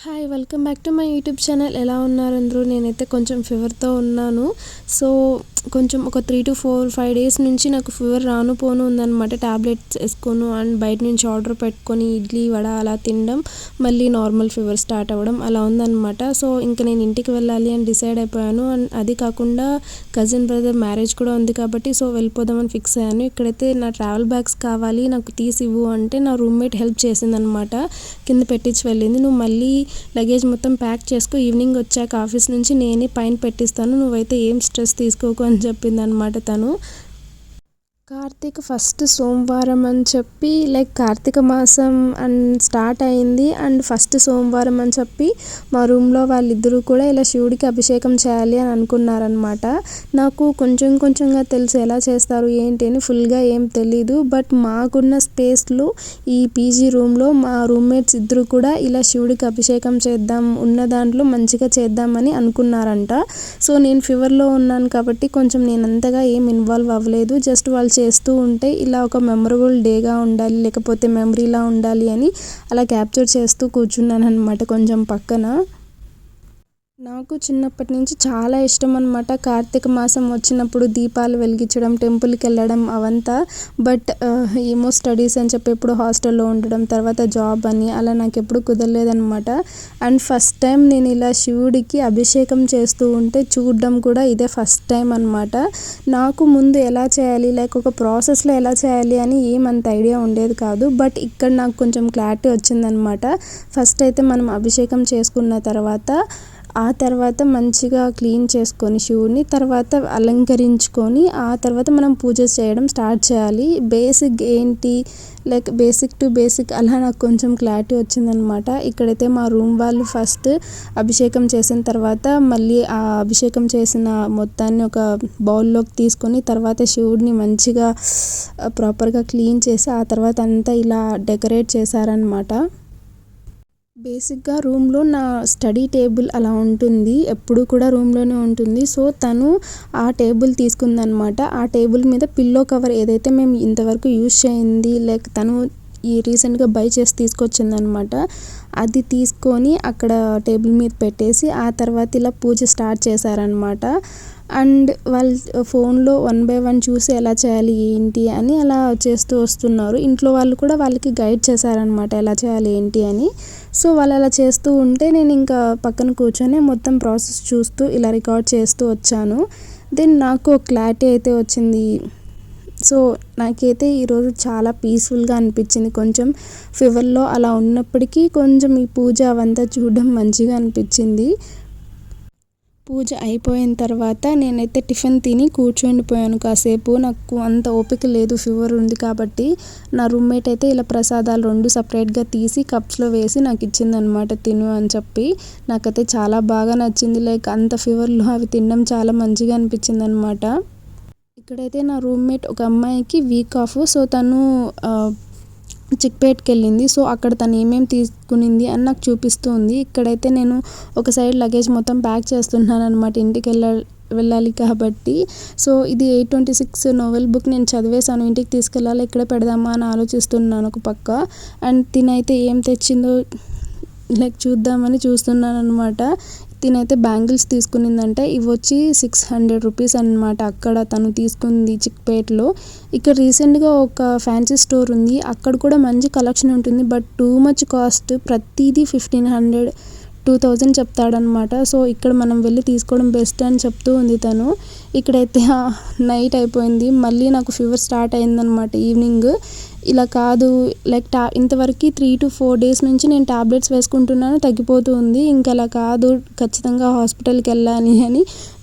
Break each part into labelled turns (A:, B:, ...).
A: Hi welcome back to my YouTube channel. ఎలా ఉన్నారు అందరూ? నేనైతే కొంచెం ఫీవర్తో ఉన్నాను. సో కొంచెం ఒక 3 to 4 5 డేస్ నుంచి నాకు ఫీవర్ రాను పోను ఉందన్నమాట. ట్యాబ్లెట్స్ వేసుకోను అండ్ బయట నుంచి ఆర్డర్ పెట్టుకొని ఇడ్లీ వడ అలా తినడం, మళ్ళీ నార్మల్ ఫీవర్ స్టార్ట్ అవ్వడం అలా ఉందన్నమాట. సో ఇంకా నేను ఇంటికి వెళ్ళాలి అని డిసైడ్ అయిపోయాను. అండ్ అది కాకుండా కజిన్ బ్రదర్ మ్యారేజ్ కూడా ఉంది కాబట్టి సో వెళ్ళిపోదామని ఫిక్స్ అయ్యాను. ఇక్కడైతే నా ట్రావెల్ బ్యాగ్స్ కావాలి నాకు తీసి ఇవ్వు అంటే నా రూమ్మేట్ హెల్ప్ చేసిందనమాట. కింద పెట్టించి వెళ్ళింది. నువ్వు మళ్ళీ లగేజ్ మొత్తం ప్యాక్ చేసుకో, ఈవినింగ్ వచ్చాక ఆఫీస్ నుంచి నేనే పైన పెట్టిస్తాను, నువ్వైతే ఏం స్ట్రెస్ తీసుకోకు అని చెప్పింది అనమాట తను. కార్తీక ఫస్ట్ సోమవారం అని చెప్పి కార్తీక మాసం అండ్ స్టార్ట్ అయింది. అండ్ ఫస్ట్ సోమవారం అని చెప్పి మా రూమ్లో వాళ్ళిద్దరూ కూడా ఇలా శివుడికి అభిషేకం చేయాలి అని అనుకున్నారనమాట. నాకు కొంచెంగా తెలుసు ఎలా చేస్తారు ఏంటి అని, ఫుల్గా ఏం తెలీదు. బట్ మాకున్న స్పేస్లో ఈ పీజీ రూమ్లో మా రూమ్మేట్స్ ఇద్దరు కూడా ఇలా శివుడికి అభిషేకం చేద్దాం, ఉన్న దాంట్లో మంచిగా చేద్దామని అనుకున్నారంట. సో నేను ఫీవర్లో ఉన్నాను కాబట్టి కొంచెం నేను అంతగా ఏం ఇన్వాల్వ్ అవ్వలేదు. జస్ట్ వాళ్ళు చేస్తూ ఉంటే ఇలా ఒక మెమరబుల్ డేగా ఉండాలి, లేకపోతే మెమరీలా ఉండాలి అని అలా క్యాప్చర్ చేస్తూ కూర్చున్నాను అనమాట కొంచెం పక్కన. నాకు చిన్నప్పటి నుంచి చాలా ఇష్టం అనమాట కార్తీక మాసం వచ్చినప్పుడు దీపాలు వెలిగించడం, టెంపుల్కి వెళ్ళడం అవంతా. బట్ ఏమో స్టడీస్ అని చెప్పి ఎప్పుడు హాస్టల్లో ఉండడం, తర్వాత జాబ్ అని అలా నాకు ఎప్పుడు కుదరలేదనమాట. అండ్ ఫస్ట్ టైం నేను ఇలా శివుడికి అభిషేకం చేస్తూ ఉంటే చూడడం కూడా ఇదే ఫస్ట్ టైం అనమాట. నాకు ముందు ఎలా చేయాలి, ఒక ప్రాసెస్లో ఎలా చేయాలి అని ఏమంత ఐడియా ఉండేది కాదు. బట్ ఇక్కడ నాకు కొంచెం క్లారిటీ వచ్చిందనమాట. ఫస్ట్ అయితే మనం అభిషేకం చేసుకున్న ఆ తర్వాత మంచిగా క్లీన్ చేసుకొని శివుడిని, తర్వాత అలంకరించుకొని ఆ తర్వాత మనం పూజ చేయడం స్టార్ట్ చేయాలి. బేసిక్ ఏంటి బేసిక్ టు బేసిక్ అలా నాకు కొంచెం క్లారిటీ వచ్చిందనమాట. ఇక్కడైతే మా రూమ్ వాళ్ళు ఫస్ట్ అభిషేకం చేసిన తర్వాత మళ్ళీ ఆ అభిషేకం చేసిన మొత్తాన్ని ఒక బౌల్లోకి తీసుకొని తర్వాత శివుడిని మంచిగా ప్రాపర్గా క్లీన్ చేసి ఆ తర్వాత అంతా ఇలా డెకరేట్ చేశారనమాట. బేసిక్గా రూమ్లో నా స్టడీ టేబుల్ అలా ఉంటుంది, ఎప్పుడు కూడా రూమ్లోనే ఉంటుంది. సో తను ఆ టేబుల్ తీసుకుందనమాట. ఆ టేబుల్ మీద పిల్లో కవర్ ఏదైతే మేము ఇంతవరకు యూజ్ చేయింది తను ఈ రీసెంట్గా బై చేసి తీసుకొచ్చిందనమాట. అది తీసుకొని అక్కడ టేబుల్ మీద పెట్టేసి ఆ తర్వాత ఇలా పూజ స్టార్ట్ చేశారనమాట. అండ్ వాళ్ళు ఫోన్లో 1 by 1 చూసి ఎలా చేయాలి ఏంటి అని అలా చేస్తూ వస్తున్నారు. ఇంట్లో వాళ్ళు కూడా వాళ్ళకి గైడ్ చేశారనమాట ఎలా చేయాలి ఏంటి అని. సో వాళ్ళు అలా చేస్తూ ఉంటే నేను ఇంకా పక్కన కూర్చొని మొత్తం ప్రాసెస్ చూస్తూ ఇలా రికార్డ్ చేస్తూ వచ్చాను. దెన్ నాకు ఒక క్లారిటీ అయితే వచ్చింది. సో నాకైతే ఈరోజు చాలా పీస్ఫుల్గా అనిపించింది. కొంచెం ఫీవర్లో అలా ఉన్నప్పటికీ కొంచెం ఈ పూజ అవంతా చూడడం మంచిగా అనిపించింది. పూజ అయిపోయిన తర్వాత నేనైతే టిఫిన్ తిని కూర్చొనిపోయాను కాసేపు. నాకు అంత ఓపిక లేదు, ఫీవర్ ఉంది కాబట్టి. నా రూమ్మేట్ అయితే ఇలా ప్రసాదాలు 2 సపరేట్గా తీసి కప్స్లో వేసి నాకు ఇచ్చిందనమాట, తిను అని చెప్పి. నాకైతే చాలా బాగా నచ్చింది. అంత ఫీవర్లో అవి తినడం చాలా మంచిగా అనిపించింది అనమాట. ఇక్కడైతే నా రూమ్మేట్ ఒక అమ్మాయికి వీక్ ఆఫ్. సో తను చిక్పేట్కి వెళ్ళింది. సో అక్కడ తను ఏమేమి తీసుకునింది అని నాకు చూపిస్తూ ఉంది. ఇక్కడైతే నేను ఒక సైడ్ లగేజ్ మొత్తం ప్యాక్ చేస్తున్నాను అనమాట, ఇంటికి వెళ్ళాలి కాబట్టి. సో ఇది 826 నోవెల్ బుక్ నేను చదివేశాను, ఇంటికి తీసుకెళ్ళాలి, ఎక్కడ పెడదామా అని ఆలోచిస్తున్నాను ఒక పక్క. అండ్ తినైతే ఏం తెచ్చిందో చూద్దామని చూస్తున్నాను అనమాట. తినైతే బ్యాంగిల్స్ తీసుకునిందంటే ఇవి వచ్చి 600 రూపీస్ అనమాట. అక్కడ తను తీసుకుంది చిక్పేట్లో. ఇక్కడ రీసెంట్గా ఒక ఫ్యాన్సీ స్టోర్ ఉంది, అక్కడ కూడా మంచి కలెక్షన్ ఉంటుంది. బట్ టూ మచ్ కాస్ట్, ప్రతిదీ 1500 2000 చెప్తాడనమాట. సో ఇక్కడ మనం వెళ్ళి తీసుకోవడం బెస్ట్ అని చెప్తూ ఉంది తను. ఇక్కడైతే నైట్ అయిపోయింది, మళ్ళీ నాకు ఫీవర్ స్టార్ట్ అయిందనమాట ఈవినింగ్. ఇలా కాదు ఇంతవరకు 3 to 4 డేస్ నుంచి నేను టాబ్లెట్స్ వేసుకుంటున్నాను, తగ్గిపోతూ ఉంది. ఇంకా అలా కాదు, ఖచ్చితంగా హాస్పిటల్కి వెళ్ళాలి అని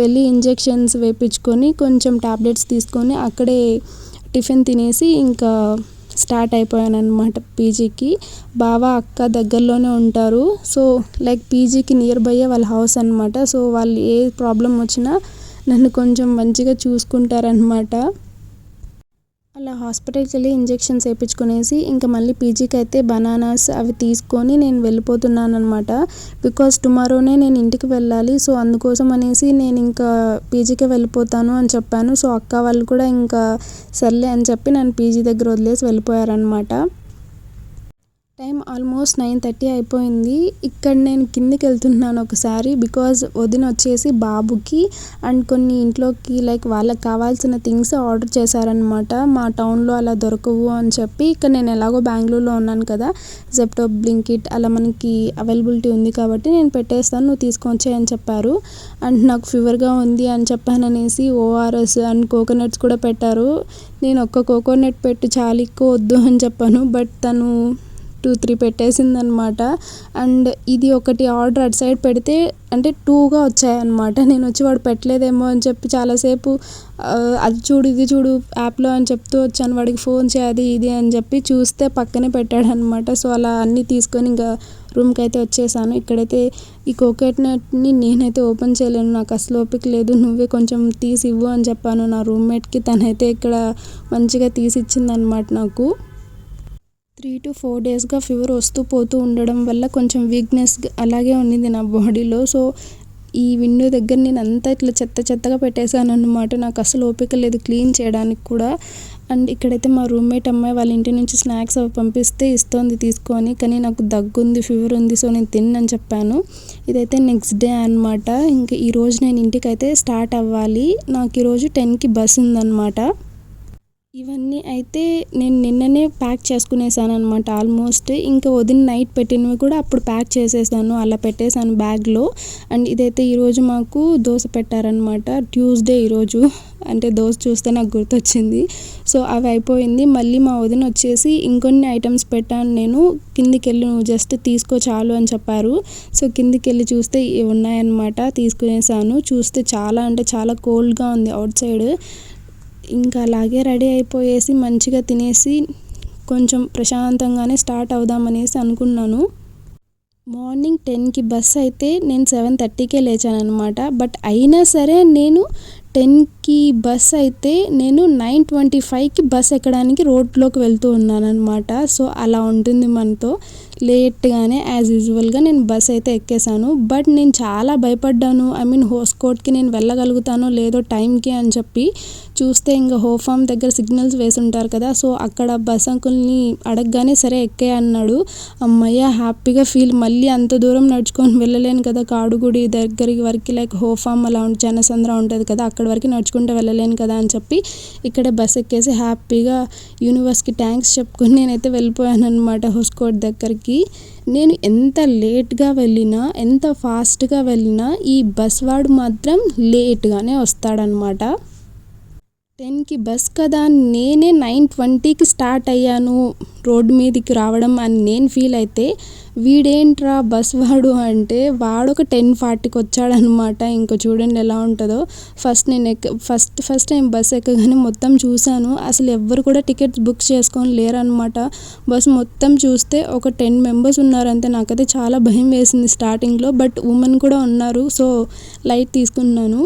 A: వెళ్ళి ఇంజెక్షన్స్ వేయించుకొని కొంచెం టాబ్లెట్స్ తీసుకొని అక్కడే టిఫిన్ తినేసి ఇంకా స్టార్ట్ అయిపోయాను అనమాట పీజీకి. బావ అక్క దగ్గరలోనే ఉంటారు. సో పీజీకి నియర్ బై వాళ్ళ హౌస్ అనమాట. సో వాళ్ళు ఏ ప్రాబ్లం వచ్చినా నన్ను కొంచెం మంచిగా చూసుకుంటారనమాట. అలా హాస్పిటల్కి వెళ్ళి ఇంజెక్షన్స్ వేయించుకునేసి ఇంకా మళ్ళీ పీజీకి అయితే బనానాస్ అవి తీసుకొని నేను వెళ్ళిపోతున్నాను అనమాట. బికాజ్ టుమారోనే నేను ఇంటికి వెళ్ళాలి. సో అందుకోసం అనేసి నేను ఇంకా పీజీకే వెళ్ళిపోతాను అని చెప్పాను. సో అక్క వాళ్ళు కూడా ఇంకా సర్లే అని చెప్పి నన్ను పీజీ దగ్గర వదిలేసి వెళ్ళిపోయారనమాట. టైం ఆల్మోస్ట్ 9:30 అయిపోయింది. ఇక్కడ నేను కిందకి వెళ్తున్నాను ఒకసారి. బికాజ్ వదిన వచ్చేసి బాబుకి అండ్ కొన్ని ఇంట్లోకి లైక్ వాళ్ళకి కావాల్సిన థింగ్స్ ఆర్డర్ చేశారనమాట. మా టౌన్లో అలా దొరకవు అని చెప్పి, ఇక్కడ నేను ఎలాగో బెంగళూరులో ఉన్నాను కదా, జెప్టో, బ్లింకిట్ అలా మనకి అవైలబిలిటీ ఉంది కాబట్టి నేను పెట్టేస్తాను, నువ్వు తీసుకొచ్చే అని చెప్పారు. అండ్ నాకు ఫీవర్గా ఉంది అని చెప్పాననేసి ఓఆర్ఎస్ అండ్ కోకోనట్స్ కూడా పెట్టారు. నేను ఒక్క కోకోనట్ పెట్టి చాలా ఎక్కువ వద్దు అని చెప్పాను. బట్ తను 2-3 పెట్టేసిందనమాట. అండ్ ఇది ఒకటి ఆర్డర్ అటు సైడ్ పెడితే అంటే 2గా వచ్చాయన్నమాట. నేను వచ్చి వాడు పెట్టలేదేమో అని చెప్పి చాలాసేపు అది చూడు ఇది చూడు యాప్లో అని చెప్తూ వచ్చాను. వాడికి ఫోన్ చేయాలి ఇది అని చెప్పి చూస్తే పక్కనే పెట్టాడనమాట. సో అలా అన్నీ తీసుకొని ఇంకా రూమ్కి అయితే వచ్చేసాను. ఇక్కడైతే ఈ కోకోనట్ని నేనైతే ఓపెన్ చేయలేను, నాకు అసలు ఓపిక లేదు, నువ్వే కొంచెం తీసి ఇవ్వు అని చెప్పాను నా రూమ్మేట్కి. తనైతే ఇక్కడ మంచిగా తీసి ఇచ్చిందనమాట నాకు. 3 to 4 డేస్గా ఫీవర్ వస్తూ పోతూ ఉండడం వల్ల కొంచెం వీక్నెస్ అలాగే ఉండింది నా బాడీలో. సో ఈ విండో దగ్గర నేను అంతా ఇట్లా చెత్తగా పెట్టేశాను అనమాట. నాకు అసలు ఓపిక లేదు క్లీన్ చేయడానికి కూడా. అండ్ ఇక్కడైతే మా రూమ్మేట్ అమ్మాయి వాళ్ళ ఇంటి నుంచి స్నాక్స్ అవి పంపిస్తే ఇస్తోంది తీసుకొని, కానీ నాకు దగ్గుంది, ఫీవర్ ఉంది, సో నేను తిన్నని చెప్పాను. ఇదైతే నెక్స్ట్ డే అనమాట. ఇంకా ఈరోజు నేను ఇంటికైతే స్టార్ట్ అవ్వాలి. నాకు ఈరోజు 10కి బస్ ఉందన్నమాట. ఇవన్నీ అయితే నేను నిన్ననే ప్యాక్ చేసుకునేసాను అనమాట ఆల్మోస్ట్. ఇంకా వదిన నైట్ పెట్టినవి కూడా అప్పుడు ప్యాక్ చేసేసాను, అలా పెట్టేశాను బ్యాగ్లో. అండ్ ఇదైతే ఈరోజు మాకు దోశ పెట్టారనమాట. ట్యూస్డే ఈరోజు, అంటే దోశ చూస్తే నాకు గుర్తొచ్చింది. సో అవి అయిపోయింది. మళ్ళీ మా వదిన వచ్చేసి ఇంకొన్ని ఐటమ్స్ పెట్టాను నేను, కిందికి వెళ్ళి నువ్వు జస్ట్ తీసుకో చాలు అని చెప్పారు. సో కిందికి వెళ్ళి చూస్తే ఇవి ఉన్నాయన్నమాట, తీసుకునేసాను. చూస్తే చాలా అంటే చాలా కోల్డ్గా ఉంది అవుట్ సైడ్. ఇంకా అలాగే రెడీ అయిపోయేసి మంచిగా తినేసి కొంచెం ప్రశాంతంగానే స్టార్ట్ అవుదామనేసి అనుకున్నాను. మార్నింగ్ 10కి బస్ అయితే నేను 7:30కే లేచానమాట. బట్ అయినా సరే నేను 10కి బస్ అయితే నేను 9:25కి బస్ ఎక్కడానికి రోడ్లోకి వెళ్తూ ఉన్నానమాట. సో అలా ఉంటుంది మనతో. లేట్గానే యాజ్ యూజువల్గా నేను బస్ అయితే ఎక్కేసాను. బట్ నేను చాలా భయపడ్డాను. హోస్కోట్కి నేను వెళ్ళగలుగుతానో లేదో టైంకి అని చెప్పి. చూస్తే ఇంకా హోఫామ్ దగ్గర సిగ్నల్స్ వేసి ఉంటారు కదా, సో అక్కడ బస్ అంకుల్ని అడగగానే సరే ఎక్కే అన్నాడు. అమ్మయ్య హ్యాపీగా ఫీల్. మళ్ళీ అంత దూరం నడుచుకొని వెళ్ళలేను కదా, కాడుగుడి దగ్గరికి వరకు లైక్ హోఫామ్ అలా జనసంద్ర ఉంటుంది కదా, అక్కడ వరకు నడుచుకుంటూ వెళ్ళలేను కదా అని చెప్పి ఇక్కడే బస్ ఎక్కేసి హ్యాపీగా యూనివర్స్కి థ్యాంక్స్ చెప్పుకొని నేనైతే వెళ్ళిపోయాను అనమాట హోస్కోట్ దగ్గరికి. నేను ఎంత లేట్గా వెళ్ళినా, ఎంత ఫాస్ట్గా వెళ్ళినా ఈ బస్ వాడు మాత్రం లేట్గానే వస్తాడనమాట. 10కి బస్ కదా, నేనే 9:20కి స్టార్ట్ అయ్యాను రోడ్డు మీదకి రావడం అని నేను ఫీల్ అయితే, వీడేంట్రా బస్ వాడు అంటే వాడొక 10:40కి వచ్చాడనమాట. ఇంకో చూడండి ఎలా ఉంటుందో. ఫస్ట్ టైం బస్ ఎక్కగానే మొత్తం చూశాను. అసలు ఎవ్వరు కూడా టికెట్స్ బుక్ చేసుకొని లేరనమాట. బస్ మొత్తం చూస్తే ఒక 10 మెంబర్స్ ఉన్నారంతే. నాకైతే చాలా భయం వేసింది స్టార్టింగ్లో. బట్ ఉమెన్ కూడా ఉన్నారు, సో లైట్ తీసుకున్నాను.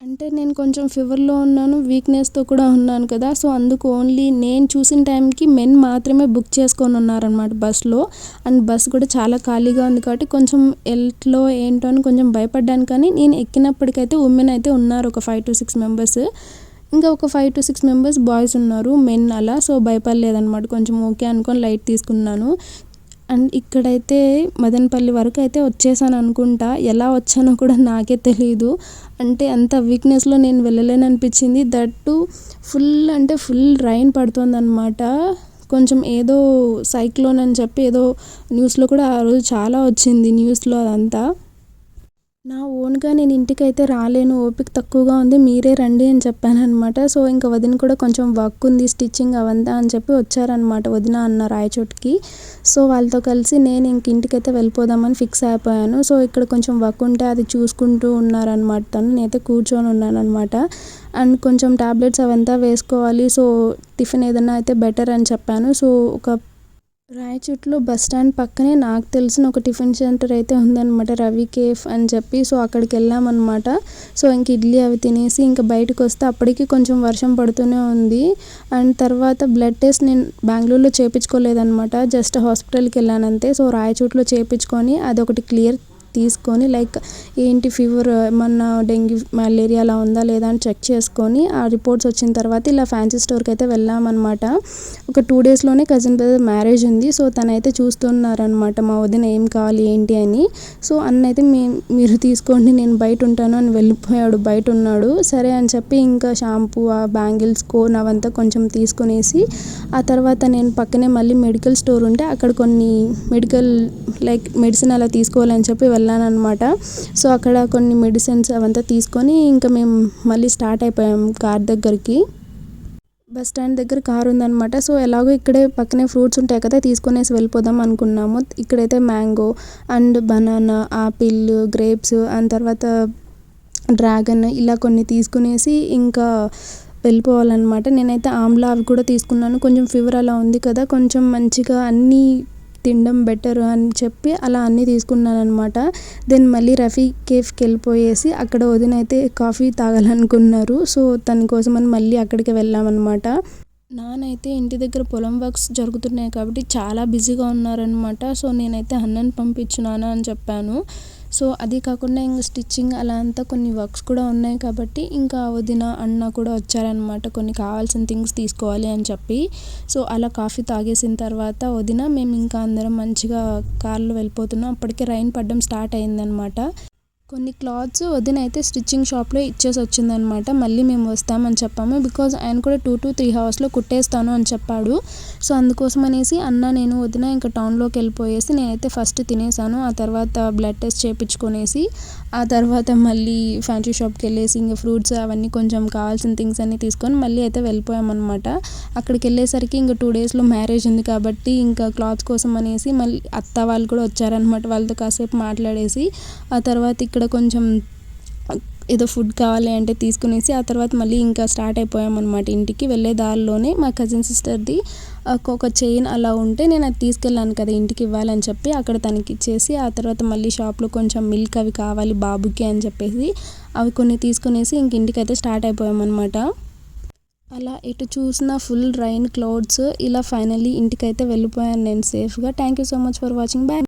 A: అంటే నేను కొంచెం ఫీవర్లో ఉన్నాను, వీక్నెస్తో కూడా ఉన్నాను కదా, సో అందుకు ఓన్లీ నేను చూసిన టైంకి మెన్ మాత్రమే బుక్ చేసుకొని ఉన్నారనమాట బస్లో. అండ్ బస్ కూడా చాలా ఖాళీగా ఉంది కాబట్టి కొంచెం ఎల్లో ఏంటో అని కొంచెం భయపడ్డాను. కానీ నేను ఎక్కినప్పటికైతే ఉమెన్ అయితే ఉన్నారు ఒక 5 to 6 మెంబర్స్. ఇంకా ఒక 5 to 6 మెంబర్స్ బాయ్స్ ఉన్నారు, మెన్ అలా. సో భయపడలేదనమాట, కొంచెం ఓకే అనుకొని లైట్ తీసుకున్నాను. అండ్ ఇక్కడైతే మదనపల్లి వరకు అయితే వచ్చేసాను అనుకుంటా. ఎలా వచ్చానో కూడా నాకే తెలియదు. అంటే అంత వీక్నెస్లో నేను వెళ్ళలేను అనిపించింది. దట్టు ఫుల్ రైన్ పడుతుందన్నమాట. కొంచెం ఏదో సైక్లోన్ అని చెప్పి ఏదో న్యూస్లో కూడా ఆ రోజు చాలా వచ్చింది న్యూస్లో అదంతా. నా ఓన్గా నేను ఇంటికైతే రాలేను, ఓపిక తక్కువగా ఉంది, మీరే రండి అని చెప్పాను అనమాట. సో ఇంకా వదిన కూడా కొంచెం వర్క్ ఉంది, స్టిచ్చింగ్ అవంతా అని చెప్పి వచ్చారనమాట వదిన అన్న రాయచోటికి. సో వాళ్ళతో కలిసి నేను ఇంటికైతే వెళ్ళిపోదామని ఫిక్స్ అయిపోయాను. సో ఇక్కడ కొంచెం వర్క్ ఉంటే అది చూసుకుంటూ ఉన్నారనమాట. నేనైతే కూర్చొని ఉన్నాను అనమాట. అండ్ కొంచెం టాబ్లెట్స్ అవంతా వేసుకోవాలి, సో టిఫిన్ ఏదైనా అయితే బెటర్ అని చెప్పాను. సో ఒక రాయచోటిలో బస్ స్టాండ్ పక్కనే నాకు తెలిసిన ఒక టిఫిన్ సెంటర్ అయితే ఉందన్నమాట, రవి కేఫ్ అని చెప్పి. సో అక్కడికి వెళ్ళామన్నమాట. సో ఇంక ఇడ్లీ అవి తినేసి ఇంకా బయటకు వస్తే అప్పటికి కొంచెం వర్షం పడుతూనే ఉంది. అండ్ తర్వాత బ్లడ్ టెస్ట్ నేను బెంగళూరులో చేయించుకోలేదన్నమాట, జస్ట్ హాస్పిటల్కి వెళ్ళానంతే. సో రాయచోటిలో చేయించుకొని అదొకటి క్లియర్ తీసుకొని లైక్ ఏంటి ఫీవర్ ఏమన్నా డెంగ్యూ మలేరియా అలా ఉందా లేదా అని చెక్ చేసుకొని ఆ రిపోర్ట్స్ వచ్చిన తర్వాత ఇలా ఫ్యాన్సీ స్టోర్కి అయితే వెళ్ళామన్నమాట. ఒక 2 డేస్లోనే కజిన్ బ్రదర్ మ్యారేజ్ ఉంది. సో తనైతే చూస్తున్నారనమాట మా వదిన ఏం కావాలి ఏంటి అని. సో అన్న అయితే మీరు తీసుకోండి నేను బయట ఉంటాను అని వెళ్ళిపోయాడు, బయట ఉన్నాడు. సరే అని చెప్పి ఇంకా షాంపూ ఆ బ్యాంగిల్స్ కోన్ అవంతా కొంచెం తీసుకునేసి ఆ తర్వాత నేను పక్కనే మళ్ళీ మెడికల్ స్టోర్ ఉంటే అక్కడ కొన్ని మెడికల్ లైక్ మెడిసిన్ అలా తీసుకోవాలని చెప్పి వెళ్ళాను అనమాట. సో అక్కడ కొన్ని మెడిసిన్స్ అవంతా తీసుకొని ఇంకా మేము మళ్ళీ స్టార్ట్ అయిపోయాం కార్ దగ్గరికి. బస్ స్టాండ్ దగ్గర కార్ ఉందన్నమాట. సో ఎలాగో ఇక్కడే పక్కనే ఫ్రూట్స్ ఉంటాయి కదా, తీసుకొనేసి వెళ్ళిపోదాం అనుకున్నాము. ఇక్కడైతే mango and banana, apple, grapes and తర్వాత డ్రాగన్ ఇలా కొన్ని తీసుకునేసి ఇంకా వెళ్ళిపోవాలన్నమాట. నేనైతే ఆమ్లా అవి కూడా తీసుకున్నాను. కొంచెం ఫీవర్ అలా ఉంది కదా, కొంచెం మంచిగా అన్నీ తినడం బెటర్ అని చెప్పి అలా అన్నీ తీసుకున్నాను అనమాట. దెన్ మళ్ళీ రఫీ కేఫ్కి వెళ్ళిపోయేసి అక్కడ వదిన అయితే కాఫీ తాగాలనుకున్నారు. సో తన కోసం అని మళ్ళీ అక్కడికి వెళ్ళామన్నమాట. నానైతే ఇంటి దగ్గర పొలం వర్క్స్ జరుగుతున్నాయి కాబట్టి చాలా బిజీగా ఉన్నారనమాట. సో నేనైతే అన్నని పంపించు నాన్న అని చెప్పాను. సో అది కాకుండా ఇంకా స్టిచ్చింగ్ అలా అంతా కొన్ని వర్క్స్ కూడా ఉన్నాయి కాబట్టి ఇంకా వదిన అన్న కూడా వచ్చారనమాట కొన్ని కావాల్సిన థింగ్స్ తీసుకోవాలి అని చెప్పి. సో అలా కాఫీ తాగేసిన తర్వాత వదిన మేము ఇంకా అందరం మంచిగా కార్లో వెళ్ళిపోతున్నాం. అప్పటికే రైన్ పడడం స్టార్ట్ అయిందనమాట. కొన్ని క్లాత్స్ వదిన అయితే స్టిచ్చింగ్ షాప్లో ఇచ్చేసి వచ్చిందనమాట. మళ్ళీ మేము వస్తామని చెప్పాము. బికాజ్ ఆయన కూడా 2 to 3 అవర్స్లో కుట్టేస్తాను అని చెప్పాడు. సో అందుకోసం అనేసి అన్న నేను వదిన ఇంకా టౌన్లోకి వెళ్ళిపోయేసి నేనైతే ఫస్ట్ తినేసాను. ఆ తర్వాత బ్లడ్ టెస్ట్ చేయించుకొనేసి ఆ తర్వాత మళ్ళీ ఫ్యాన్సీ షాప్కి వెళ్ళేసి ఇంకా ఫ్రూట్స్ అవన్నీ కొంచెం కావాల్సిన థింగ్స్ అన్నీ తీసుకొని మళ్ళీ అయితే వెళ్ళిపోయామన్నమాట. అక్కడికి వెళ్ళేసరికి ఇంకా 2 డేస్లో మ్యారేజ్ ఉంది కాబట్టి ఇంకా క్లాత్స్ కోసం అనేసి మళ్ళీ అత్త వాళ్ళు కూడా వచ్చారనమాట. వాళ్ళతో కాసేపు మాట్లాడేసి ఆ తర్వాత ఇక్కడ కొంచెం ఏదో ఫుడ్ కావాలి అంటే తీసుకునేసి ఆ తర్వాత మళ్ళీ ఇంకా స్టార్ట్ అయిపోయామన్నమాట. ఇంటికి వెళ్ళే దారిలోనే మా కజిన్ సిస్టర్ది ఒక చైన్ అలా ఉంటే నేను అది తీసుకెళ్ళాను కదా ఇంటికి ఇవ్వాలని చెప్పి అక్కడ తనకి ఇచ్చేసి ఆ తర్వాత మళ్ళీ షాప్లో కొంచెం మిల్క్ అవి కావాలి బాబుకి అని చెప్పేసి అవి కొన్ని తీసుకునేసి ఇంక ఇంటికి అయితే స్టార్ట్ అయిపోయామన్నమాట. అలా ఎటు చూసిన ఫుల్ రైన్ క్లౌడ్స్ ఇలా ఫైనల్లీ ఇంటికైతే వెళ్ళిపోయాను నేను సేఫ్గా. Thank you so much for watching. Bye.